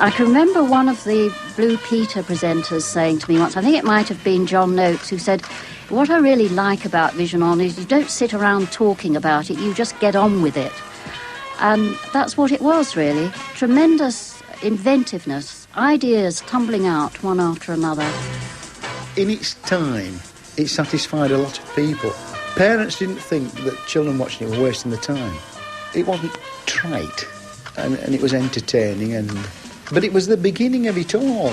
I can remember one of the Blue Peter presenters saying to me once, I think it might have been John Noakes, who said, what I really like about Vision On is you don't sit around talking about it, you just get on with it. And that's what it was, really. Tremendous inventiveness, ideas tumbling out one after another. In its time, it satisfied a lot of people. Parents didn't think that children watching it were wasting their time. It wasn't trite, and it was entertaining, but it was the beginning of it all.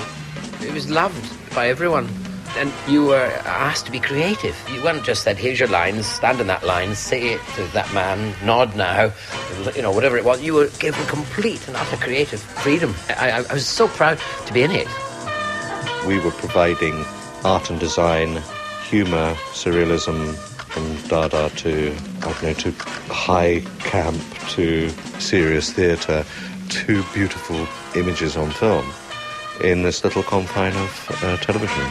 It was loved by everyone, and you were asked to be creative. You weren't just said, here's your lines, stand in that line, say it to that man, nod now, you know, whatever it was. You were given complete and utter creative freedom. I was so proud to be in it. We were providing art and design, humour, surrealism, from Dada to, I don't know, to high camp, to serious theatre, to beautiful images on film in this little confine of television.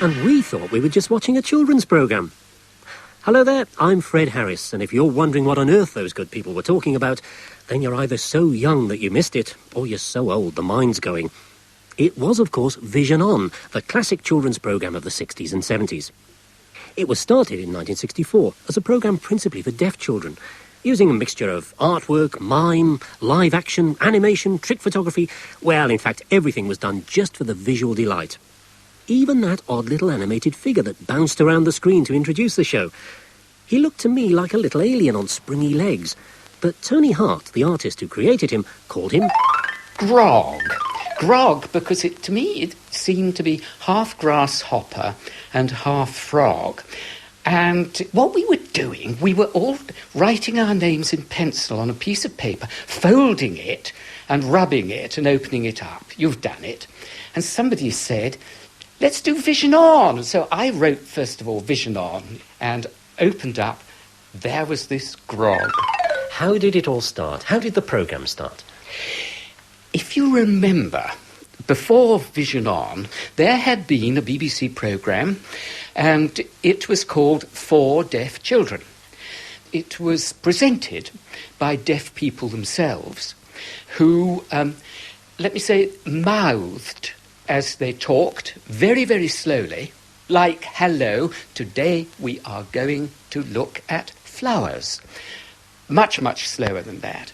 And we thought we were just watching a children's programme. Hello there, I'm Fred Harris, and if you're wondering what on earth those good people were talking about, then you're either so young that you missed it, or you're so old the mind's going. It was, of course, Vision On, the classic children's programme of the 60s and 70s. It was started in 1964 as a programme principally for deaf children, using a mixture of artwork, mime, live action, animation, trick photography. Well, in fact, everything was done just for the visual delight. Even that odd little animated figure that bounced around the screen to introduce the show. He looked to me like a little alien on springy legs, but Tony Hart, the artist who created him, called him Grog. Grog, because to me it seemed to be half grasshopper and half frog. And what we were doing, we were all writing our names in pencil on a piece of paper, folding it and rubbing it and opening it up. You've done it. And somebody said, let's do Vision On. So I wrote, first of all, Vision On, and opened up. There was this Grog. How did it all start? How did the programme start? If you remember, before Vision On, there had been a BBC programme, and it was called For Deaf Children. It was presented by deaf people themselves, who, let me say, mouthed as they talked, very, very slowly, like, hello, today we are going to look at flowers. Much, much slower than that.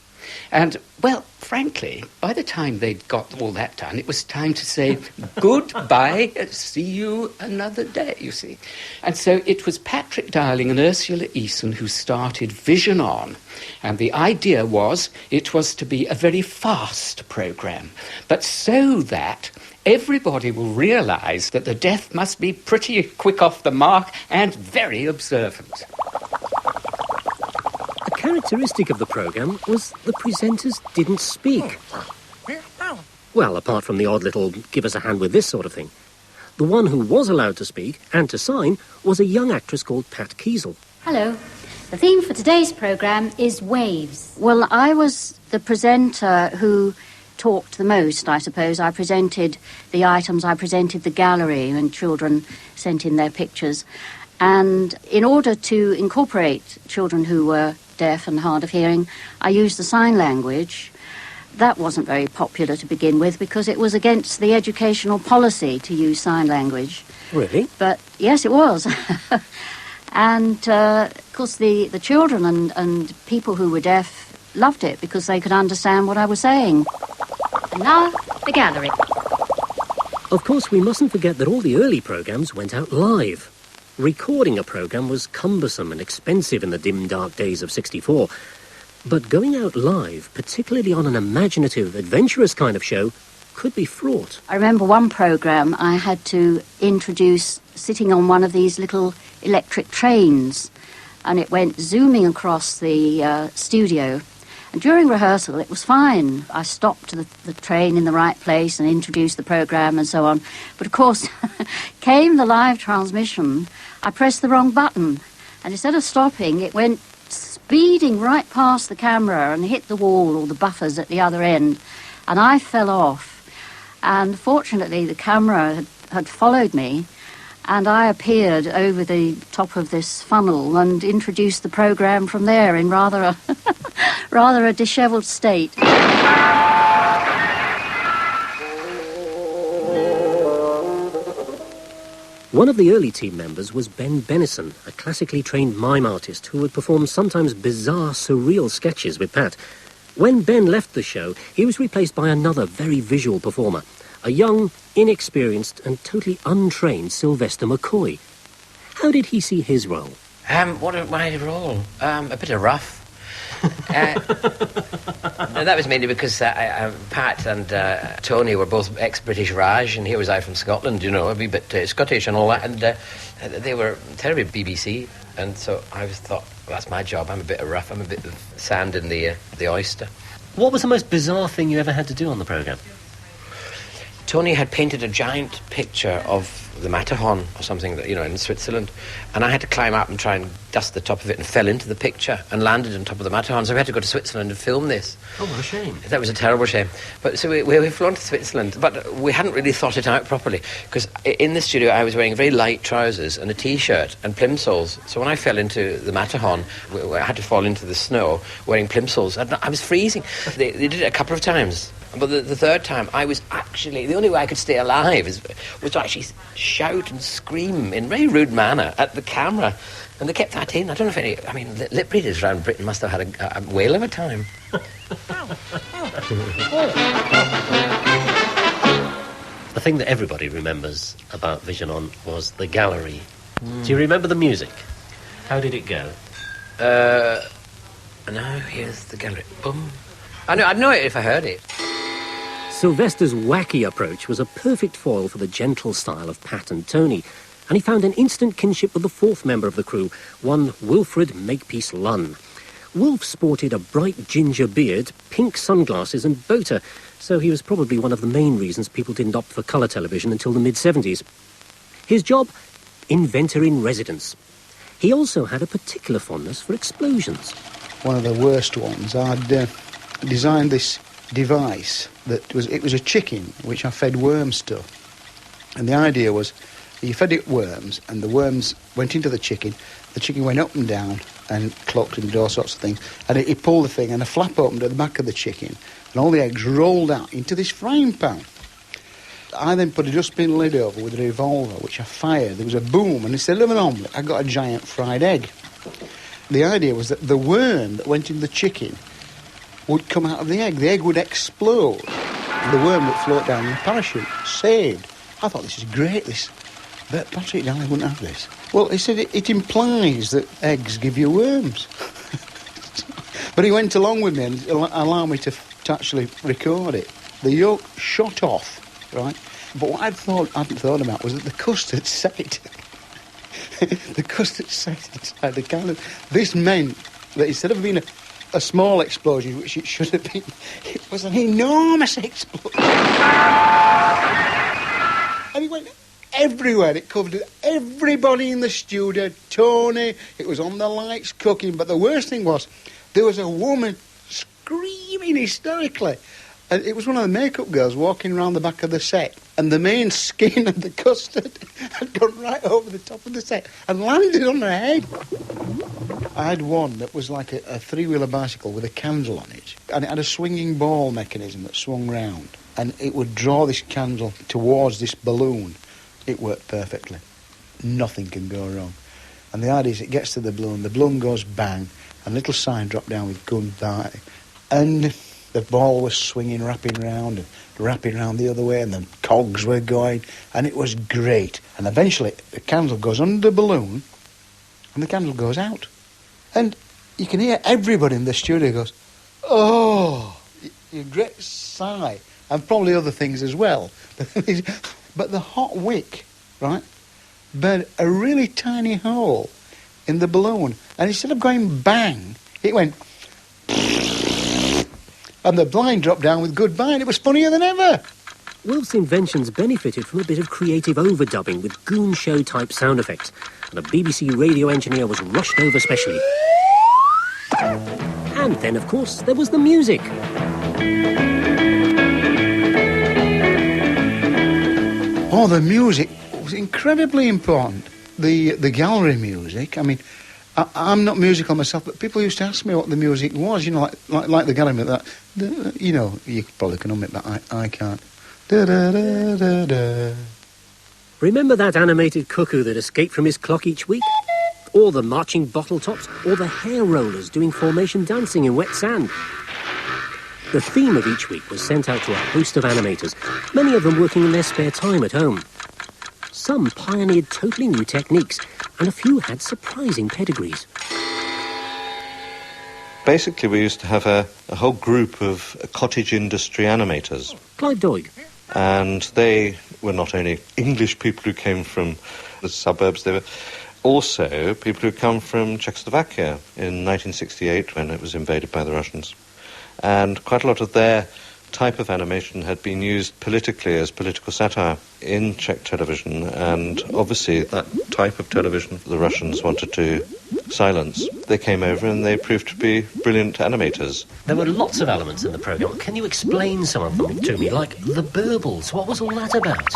And, well, frankly, by the time they'd got all that done, it was time to say goodbye, see you another day, you see. And so it was Patrick Dowling and Ursula Eason who started Vision On. And the idea was it was to be a very fast programme, but so that everybody will realise that the deaf must be pretty quick off the mark and very observant. A characteristic of the programme was the presenters didn't speak. Well, apart from the odd little give us a hand with this sort of thing. The one who was allowed to speak and to sign was a young actress called Pat Kiesel. Hello. The theme for today's programme is waves. Well, I was the presenter who talked the most, I suppose. I presented the items, I presented the gallery when children sent in their pictures. And in order to incorporate children who were deaf and hard of hearing, I used the sign language. That wasn't very popular to begin with because it was against the educational policy to use sign language. Really? But yes, it was. And, of course, the children and people who were deaf loved it because they could understand what I was saying. And now, the gallery. Of course, we mustn't forget that all the early programmes went out live. Recording a programme was cumbersome and expensive in the dim, dark days of '64. But going out live, particularly on an imaginative, adventurous kind of show, could be fraught. I remember one programme I had to introduce sitting on one of these little electric trains, and it went zooming across the studio. And during rehearsal, it was fine. I stopped the train in the right place and introduced the programme and so on. But of course, came the live transmission, I pressed the wrong button. And instead of stopping, it went speeding right past the camera and hit the wall or the buffers at the other end. And I fell off. And fortunately, the camera had followed me. And I appeared over the top of this funnel and introduced the programme from there in rather a dishevelled state. One of the early team members was Ben Bennison, a classically trained mime artist who would perform sometimes bizarre, surreal sketches with Pat. When Ben left the show, he was replaced by another very visual performer, a young, inexperienced and totally untrained Sylvester McCoy. How did he see his role? What my role? A bit of rough. That was mainly because Pat and Tony were both ex-British Raj, and here was I from Scotland, you know, a wee bit Scottish and all that, and they were terribly BBC, and so I thought, well, that's my job. I'm a bit of rough. I'm a bit of sand in the oyster. What was the most bizarre thing you ever had to do on the programme? Tony had painted a giant picture of the Matterhorn or something, that, you know, in Switzerland, and I had to climb up and try and dust the top of it, and fell into the picture and landed on top of the Matterhorn, so we had to go to Switzerland and film this. Oh, what a shame. That was a terrible shame. But so we've flown to Switzerland, but we hadn't really thought it out properly, because in the studio I was wearing very light trousers and a T-shirt and plimsolls, so when I fell into the Matterhorn, I had to fall into the snow wearing plimsolls. I was freezing. They did it a couple of times. But the third time, I was actually... The only way I could stay alive was to actually shout and scream in a very rude manner at the camera. And they kept that in. I don't know if any... I mean, lip readers around Britain must have had a whale of a time. The thing that everybody remembers about Vision On was the gallery. Do you remember the music? How did it go? No, here's the gallery. Boom. I'd know it if I heard it. Sylvester's wacky approach was a perfect foil for the gentle style of Pat and Tony, and he found an instant kinship with the fourth member of the crew, one Wilfred Makepeace Lunn. Wolf sported a bright ginger beard, pink sunglasses and boater, so he was probably one of the main reasons people didn't opt for colour television until the mid-70s. His job? Inventor in residence. He also had a particular fondness for explosions. One of the worst ones, I'd designed this device that was a chicken which I fed worms to, and the idea was you fed it worms and the worms went into the chicken went up and down and clucked and did all sorts of things, and it pulled the thing and a flap opened at the back of the chicken and all the eggs rolled out into this frying pan. I then put a dustbin lid over with a revolver which I fired. There was a boom, and instead of an omelette I got a giant fried egg. The idea was that the worm that went in the chicken would come out of the egg would explode, and the worm would float down in a parachute. Saved. I thought, this is great, this. But Patrick Darling wouldn't have this. Well, he said it implies that eggs give you worms. But he went along with me and allowed me to actually record it. The yolk shot off, right? But what I hadn't thought about was that the custard set. The custard set inside the can. This meant that instead of being a small explosion, which it should have been, it was an enormous explosion. And it went everywhere. It covered everybody in the studio, Tony. It was on the lights cooking. But the worst thing was, there was a woman screaming hysterically. And it was one of the makeup girls walking around the back of the set. And the main skin of the custard had gone right over the top of the set and landed on her head. I had one that was like a three-wheeler bicycle with a candle on it. And it had a swinging ball mechanism that swung round. And it would draw this candle towards this balloon. It worked perfectly. Nothing can go wrong. And the idea is it gets to the balloon goes bang, and a little sign dropped down with goodbye. And the ball was swinging, wrapping round the other way, and the cogs were going, and it was great. And eventually the candle goes under the balloon, and the candle goes out. And you can hear everybody in the studio goes, oh, a great sigh, and probably other things as well. But the hot wick, right, burned a really tiny hole in the balloon, and instead of going bang, it went, and the blind dropped down with goodbye, and it was funnier than ever. Wolf's inventions benefited from a bit of creative overdubbing with goon show-type sound effects, and a BBC radio engineer was rushed over specially. And then, of course, there was the music. Oh, the music was incredibly important. The gallery music, I mean, I'm not musical myself, but people used to ask me what the music was, you know, like the gallery music. You know, you probably can hum it, but I can't. Da, da, da, da, da. Remember that animated cuckoo that escaped from his clock each week? Or the marching bottle tops? Or the hair rollers doing formation dancing in wet sand? The theme of each week was sent out to a host of animators, many of them working in their spare time at home. Some pioneered totally new techniques, and a few had surprising pedigrees. Basically, we used to have a whole group of cottage industry animators. Clive Doig. And they were not only English people who came from the suburbs, they were also people who come from Czechoslovakia in 1968 when it was invaded by the Russians. And quite a lot of their type of animation had been used politically as political satire in Czech television, and obviously that type of television the Russians wanted to silence. They came over and they proved to be brilliant animators. There were lots of elements in the programme. Can you explain some of them to me, like the burbles? What was all that about?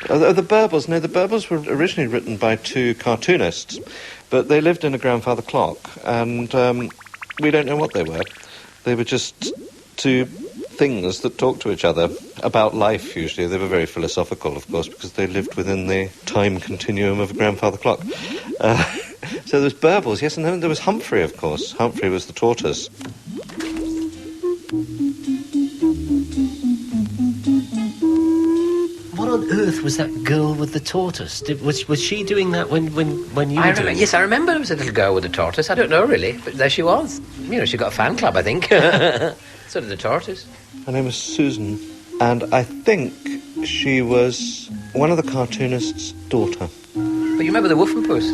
The burbles? No, the burbles were originally written by two cartoonists, but they lived in a grandfather clock, and we don't know what they were. They were just two things that talked to each other about life, usually. They were very philosophical, of course, because they lived within the time continuum of a grandfather clock. So there was burbles, yes, and then there was Humphrey, of course. Humphrey was the tortoise. What on earth was that girl with the tortoise? Was she doing that when you were doing it? Yes, I remember there was a little girl with a tortoise. I don't know, really, but there she was. You know, she got a fan club, I think. So did the tortoise. Her name was Susan, and I think she was one of the cartoonist's daughter. But you remember the wolf and puss?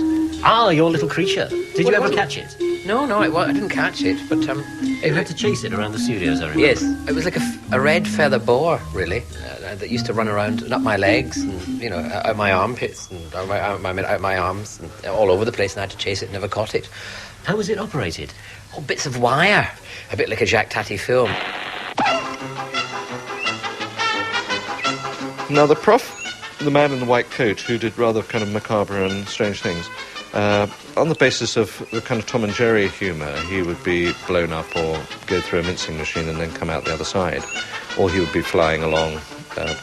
Ah, your little creature. Did you ever catch it? No, I didn't catch it, but You had to chase it around the studios, I remember. Yes, it was like a red feather boa, really, that used to run around and up my legs and, you know, out my armpits and out my arms and all over the place, and I had to chase it, never caught it. How was it operated? Oh, bits of wire, a bit like a Jacques Tati film. Now, the prof, the man in the white coat, who did rather kind of macabre and strange things, on the basis of the kind of Tom and Jerry humour, he would be blown up or go through a mincing machine and then come out the other side. Or he would be flying along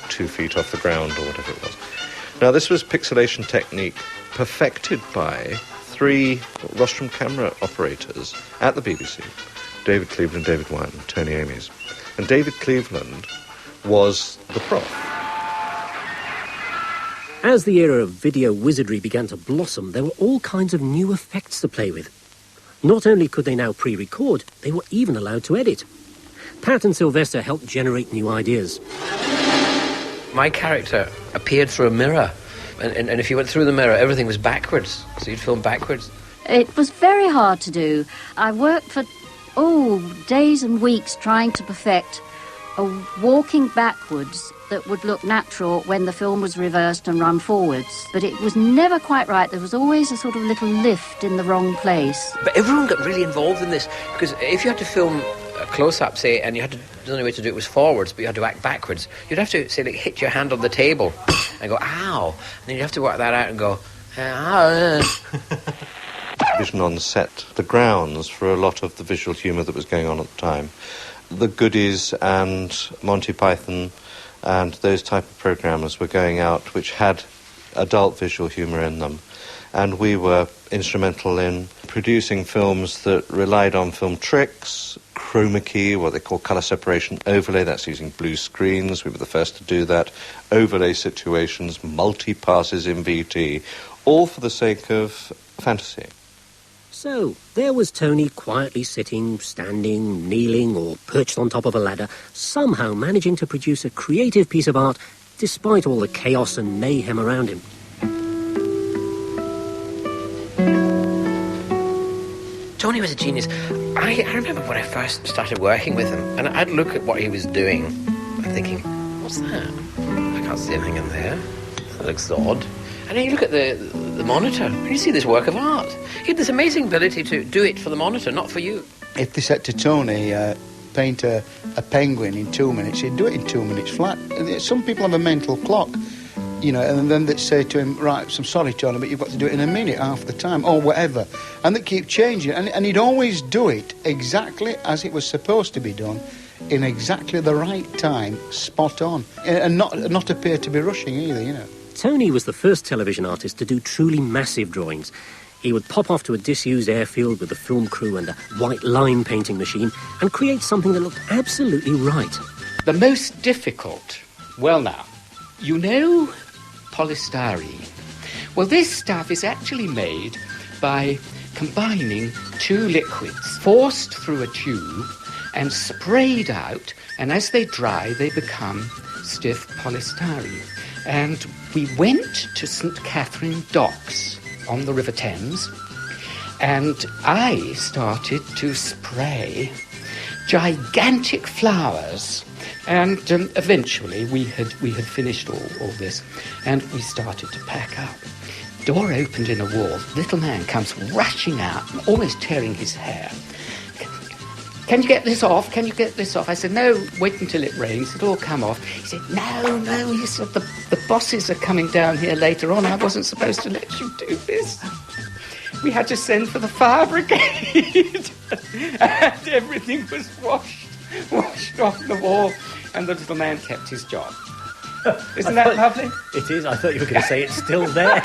2 feet off the ground or whatever it was. Now, this was pixelation technique perfected by 3 rostrum camera operators at the BBC, David Cleveland, David White and Tony Amies. And David Cleveland was the prof. As the era of video wizardry began to blossom, there were all kinds of new effects to play with. Not only could they now pre-record, they were even allowed to edit. Pat and Sylvester helped generate new ideas. My character appeared through a mirror, and if you went through the mirror, everything was backwards, so you'd film backwards. It was very hard to do. I worked for, days and weeks trying to perfect a walking backwards that would look natural when the film was reversed and run forwards. But it was never quite right. There was always a sort of little lift in the wrong place. But everyone got really involved in this, because if you had to film a close-up, say, and you had to, the only way to do it was forwards, but you had to act backwards, you'd have to, say, like, hit your hand on the table and go, ow, and then you'd have to work that out and go, Vision on set, the grounds for a lot of the visual humour that was going on at the time. The Goodies and Monty Python and those type of programmes were going out which had adult visual humour in them. And we were instrumental in producing films that relied on film tricks, chroma key, what they call colour separation overlay, that's using blue screens, we were the first to do that, overlay situations, multi-passes in VT, all for the sake of fantasy. So, there was Tony quietly sitting, standing, kneeling, or perched on top of a ladder, somehow managing to produce a creative piece of art despite all the chaos and mayhem around him. Tony was a genius. I remember when I first started working with him, and I'd look at what he was doing and thinking, what's that? I can't see anything in there. That looks odd. And then you look at the monitor, and you see this work of art. He had this amazing ability to do it for the monitor, not for you. If they said to Tony, paint a penguin in 2 minutes, he'd do it in 2 minutes flat. And some people have a mental clock, you know, and then they'd say to him, right, I'm sorry, Tony, but you've got to do it in a minute, half the time, or whatever. And they keep changing, and he'd always do it exactly as it was supposed to be done in exactly the right time, spot on, and not appear to be rushing either, you know. Tony was the first television artist to do truly massive drawings. He would pop off to a disused airfield with the film crew and a white line painting machine and create something that looked absolutely right. The most difficult, well now, you know polystyrene? Well, this stuff is actually made by combining two liquids, forced through a tube and sprayed out, and as they dry, they become stiff polystyrene. And we went to St. Catherine Docks on the River Thames, and I started to spray gigantic flowers. And eventually we had finished all this, and we started to pack up. Door opened in a wall. Little man comes rushing out, almost tearing his hair. Can you get this off? Can you get this off? I said, no, wait until it rains. It'll all come off. He said, no. He said, the bosses are coming down here later on. I wasn't supposed to let you do this. We had to send for the fire brigade. And everything was washed off the wall. And the little man kept his job. Isn't that lovely? It is. I thought you were going to say it's still there.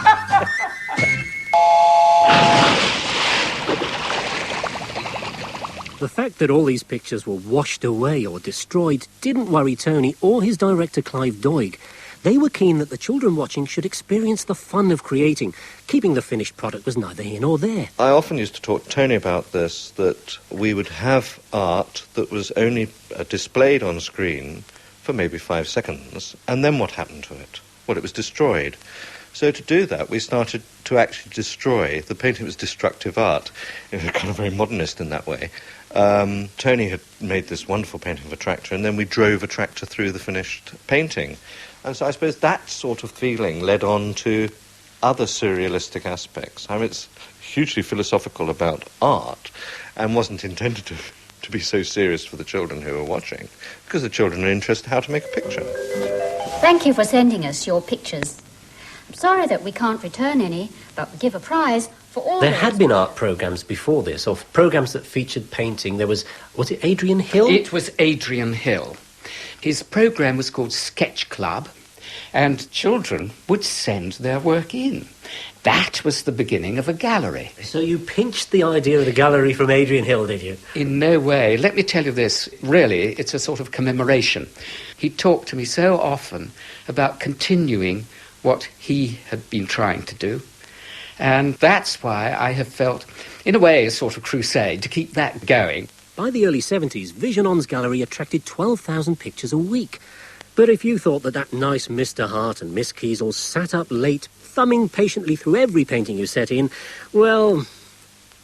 The fact that all these pictures were washed away or destroyed didn't worry Tony or his director Clive Doig. They were keen that the children watching should experience the fun of creating. Keeping the finished product was neither here nor there. I often used to talk to Tony about this, that we would have art that was only displayed on screen for maybe 5 seconds, and then what happened to it? Well, it was destroyed. So to do that, we started to actually destroy. The painting was destructive art. It was kind of very modernist in that way. Tony had made this wonderful painting of a tractor, and then we drove a tractor through the finished painting. And so I suppose that sort of feeling led on to other surrealistic aspects. I mean, it's hugely philosophical about art and wasn't intended to be so serious for the children who were watching, because the children are interested in how to make a picture. Thank you for sending us your pictures. I'm sorry that we can't return any, but we give a prize for all. There had been art programmes before this, or programmes that featured painting. There was it Adrian Hill? It was Adrian Hill. His programme was called Sketch Club, and children would send their work in. That was the beginning of a gallery. So you pinched the idea of the gallery from Adrian Hill, did you? In no way. Let me tell you this. Really, it's a sort of commemoration. He talked to me so often about continuing what he had been trying to do. And that's why I have felt, in a way, a sort of crusade to keep that going. By the early 70s, Vision On's gallery attracted 12,000 pictures a week. But if you thought that nice Mr. Hart and Miss Kiesel sat up late, thumbing patiently through every painting you set in, well,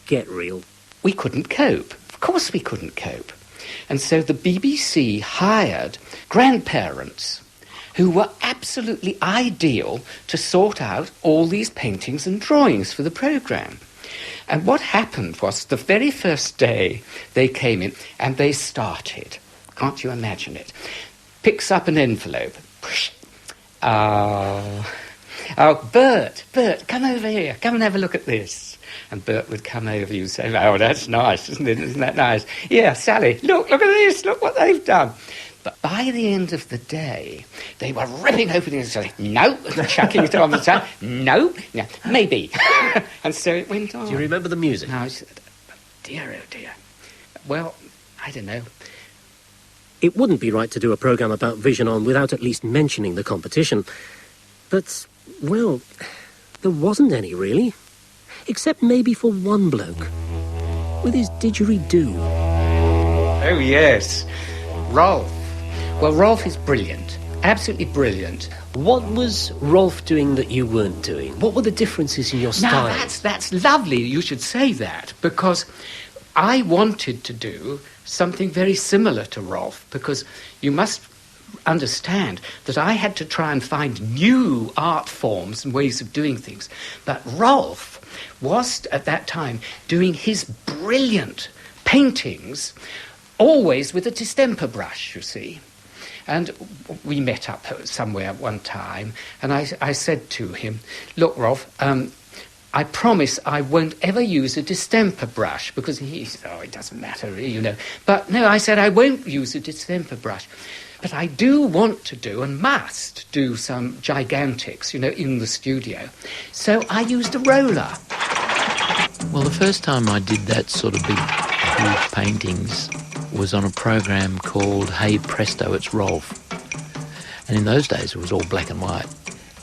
get real. We couldn't cope. Of course we couldn't cope. And so the BBC hired grandparents who were absolutely ideal to sort out all these paintings and drawings for the programme. And what happened was the very first day they came in and they started, can't you imagine it, picks up an envelope. Oh, Bert, come over here. Come and have a look at this. And Bert would come over you and say, oh, that's nice, isn't it? Isn't that nice? Yeah, Sally, look at this. Look what they've done. But by the end of the day, they were ripping open it and saying, no, chucking it on the side. No, maybe. And so it went on. Do you remember the music? No, I said, oh dear. Well, I don't know. It wouldn't be right to do a programme about Vision On without at least mentioning the competition. But, well, there wasn't any, really. Except maybe for one bloke. With his didgeridoo. Oh, yes. Rolf. Well, Rolf is brilliant. Absolutely brilliant. What was Rolf doing that you weren't doing? What were the differences in your style? Now, that's lovely you should say that, because I wanted to do something very similar to Rolf, because you must understand that I had to try and find new art forms and ways of doing things. But Rolf was, at that time, doing his brilliant paintings always with a distemper brush, you see. And we met up somewhere one time, and I said to him, look, Rolf, I promise I won't ever use a distemper brush, because he said, oh, it doesn't matter, you know. But no, I said I won't use a distemper brush. But I do want to do and must do some gigantics, you know, in the studio. So I used a roller. Well, the first time I did that sort of big, huge paintings was on a program called Hey Presto, It's Rolf. And in those days it was all black and white.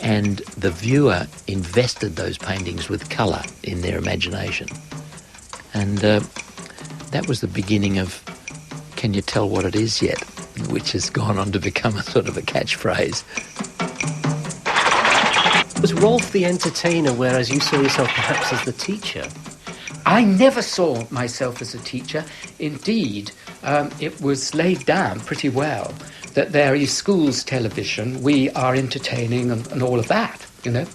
And the viewer invested those paintings with colour in their imagination. And that was the beginning of Can You Tell What It Is Yet?, which has gone on to become a sort of a catchphrase. Was Rolf the entertainer, whereas you saw yourself perhaps as the teacher? I never saw myself as a teacher. Indeed, it was laid down pretty well that there is schools television, we are entertaining and all of that, you know.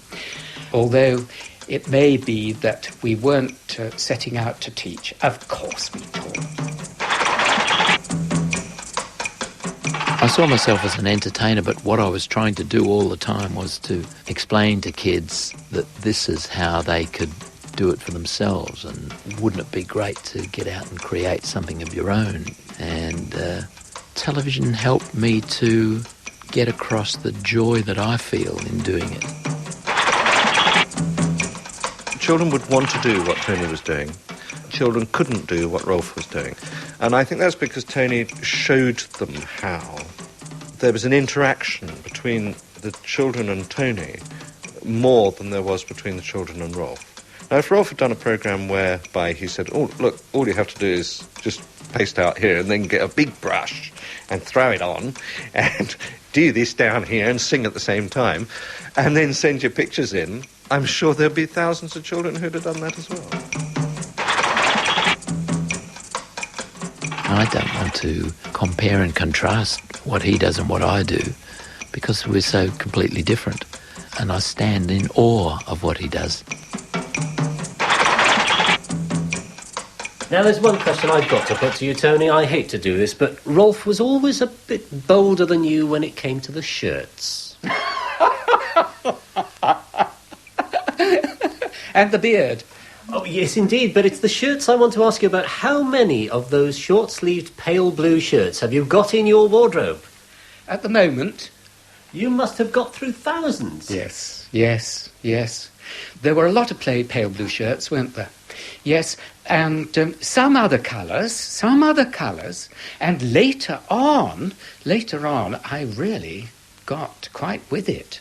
Although it may be that we weren't setting out to teach. Of course we taught. I saw myself as an entertainer, but what I was trying to do all the time was to explain to kids that this is how they could do it for themselves, and wouldn't it be great to get out and create something of your own? And television helped me to get across the joy that I feel in doing it. Children would want to do what Tony was doing. Children couldn't do what Rolf was doing. And I think that's because Tony showed them how. There was an interaction between the children and Tony more than there was between the children and Rolf. Now, if Rolf had done a programme whereby he said, oh, look, all you have to do is just paste out here and then get a big brush and throw it on and do this down here and sing at the same time and then send your pictures in, I'm sure there'd be thousands of children who'd have done that as well. I don't want to compare and contrast what he does and what I do, because we're so completely different, and I stand in awe of what he does. Now, there's one question I've got to put to you, Tony. I hate to do this, but Rolf was always a bit bolder than you when it came to the shirts. And the beard. Oh, yes, indeed, but it's the shirts I want to ask you about. How many of those short-sleeved pale blue shirts have you got in your wardrobe? At the moment... You must have got through thousands. Yes. There were a lot of pale blue shirts, weren't there? Yes, and some other colours, and later on, I really got quite with it.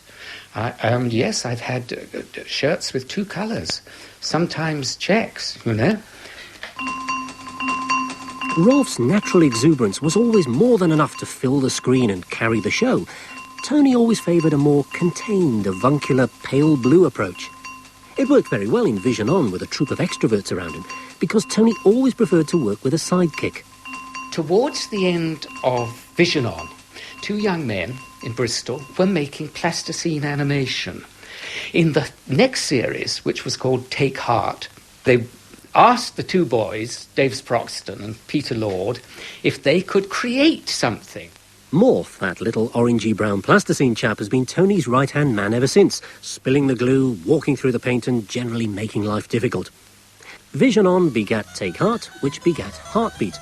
Yes, I've had shirts with two colours, sometimes checks, you know. Rolf's natural exuberance was always more than enough to fill the screen and carry the show. Tony always favoured a more contained, avuncular, pale blue approach. It worked very well in Vision On with a troupe of extroverts around him, because Tony always preferred to work with a sidekick. Towards the end of Vision On, two young men in Bristol were making plasticine animation. In the next series, which was called Take Heart, they asked the two boys, Dave Sproxton and Peter Lord, if they could create something. Morph, that little orangey-brown plasticine chap, has been Tony's right-hand man ever since, spilling the glue, walking through the paint and generally making life difficult. Vision On begat Take Heart, which begat Heartbeat.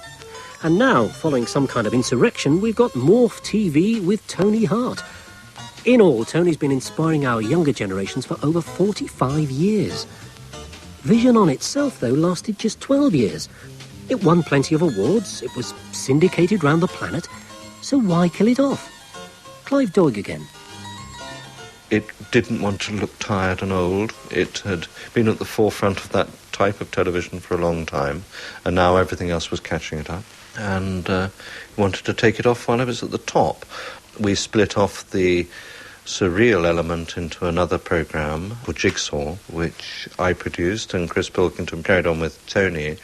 And now, following some kind of insurrection, we've got Morph TV with Tony Hart. In all, Tony's been inspiring our younger generations for over 45 years. Vision On itself, though, lasted just 12 years. It won plenty of awards, it was syndicated round the planet, so why kill it off? Clive Doig again. It didn't want to look tired and old. It had been at the forefront of that type of television for a long time, and now everything else was catching it up. And wanted to take it off while it was at the top. We split off the surreal element into another programme called Jigsaw, which I produced and Chris Pilkington carried on with Tony.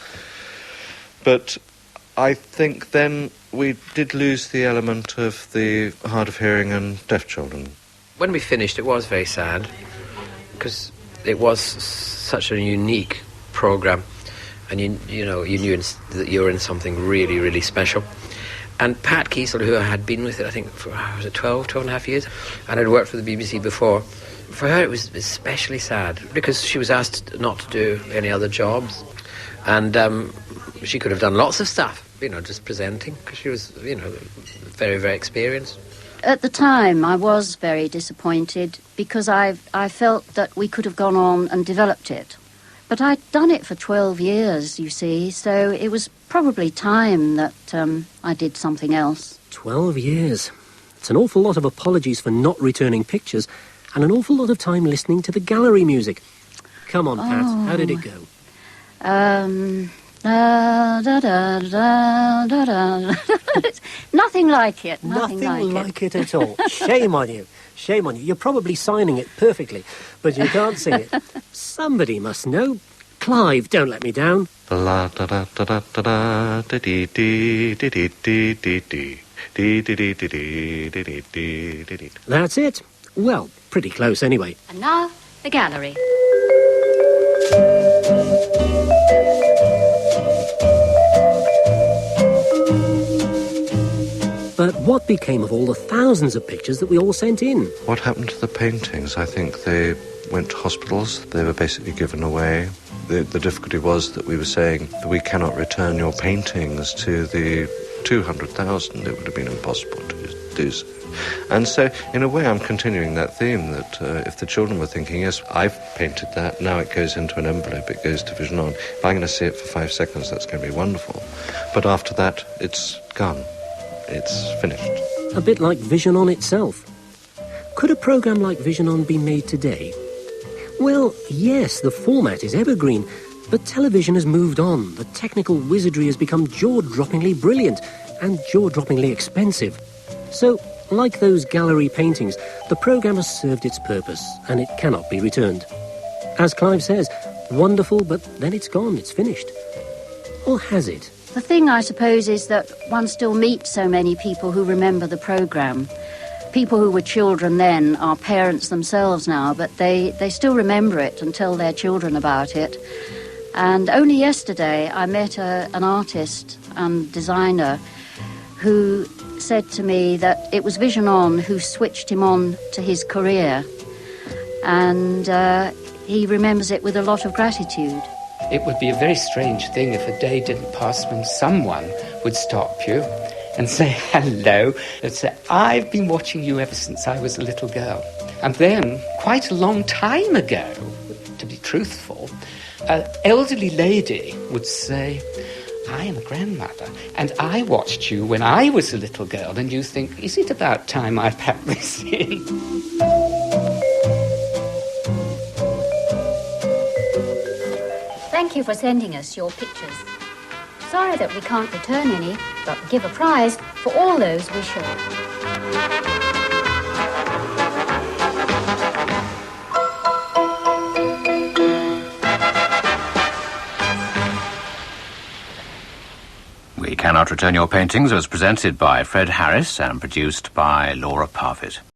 But I think then we did lose the element of the hard of hearing and deaf children. When we finished, it was very sad, because it was such a unique programme, and you knew that you were in something really, really special. And Pat Kiesel, who had been with it, I think, for 12 and a half years, and had worked for the BBC before, For her, it was especially sad because she was asked not to do any other jobs, and she could have done lots of stuff, just presenting, because she was, very, very experienced. At the time, I was very disappointed because I felt that we could have gone on and developed it. But I'd done it for 12 years, you see, so it was probably time that I did something else. 12 years. It's an awful lot of apologies for not returning pictures and an awful lot of time listening to the gallery music. Come on, Pat, how did it go? It's nothing like it. Nothing like it at all. Shame on you. Shame on you. You're probably signing it perfectly, but you can't sing it. Somebody must know. Clive, don't let me down. La da da da da da da da dee dee dee dee dee dee dee dee dee dee dee dee dee dee. That's it. Well, pretty close anyway. And now, the gallery. But what became of all the thousands of pictures that we all sent in? What happened to the paintings? I think they went to hospitals. They were basically given away. The difficulty was that we were saying that we cannot return your paintings to the 200,000. It would have been impossible to do so. And so, in a way, I'm continuing that theme that if the children were thinking, yes, I've painted that, now it goes into an envelope, it goes to Vision On. If I'm going to see it for 5 seconds, that's going to be wonderful. But after that, it's gone. It's finished. A bit like Vision On itself. Could a programme like Vision On be made today? Well, yes, the format is evergreen, but television has moved on. The technical wizardry has become jaw-droppingly brilliant and jaw-droppingly expensive. So, like those gallery paintings, the programme has served its purpose, and it cannot be returned. As Clive says, wonderful, but then it's gone, it's finished. Or has it? The thing, I suppose, is that one still meets so many people who remember the programme. People who were children then are parents themselves now, but they still remember it and tell their children about it. And only yesterday I met an artist and designer who said to me that it was Vision On who switched him on to his career. And he remembers it with a lot of gratitude. It would be a very strange thing if a day didn't pass when someone would stop you and say hello, and say, I've been watching you ever since I was a little girl. And then, quite a long time ago, to be truthful, an elderly lady would say, I am a grandmother, and I watched you when I was a little girl, and you think, is it about time I pack this in? Thank you for sending us your pictures. Sorry that we can't return any, but we give a prize for all those we show. We Cannot Return Your Paintings was presented by Fred Harris and produced by Laura Parfitt.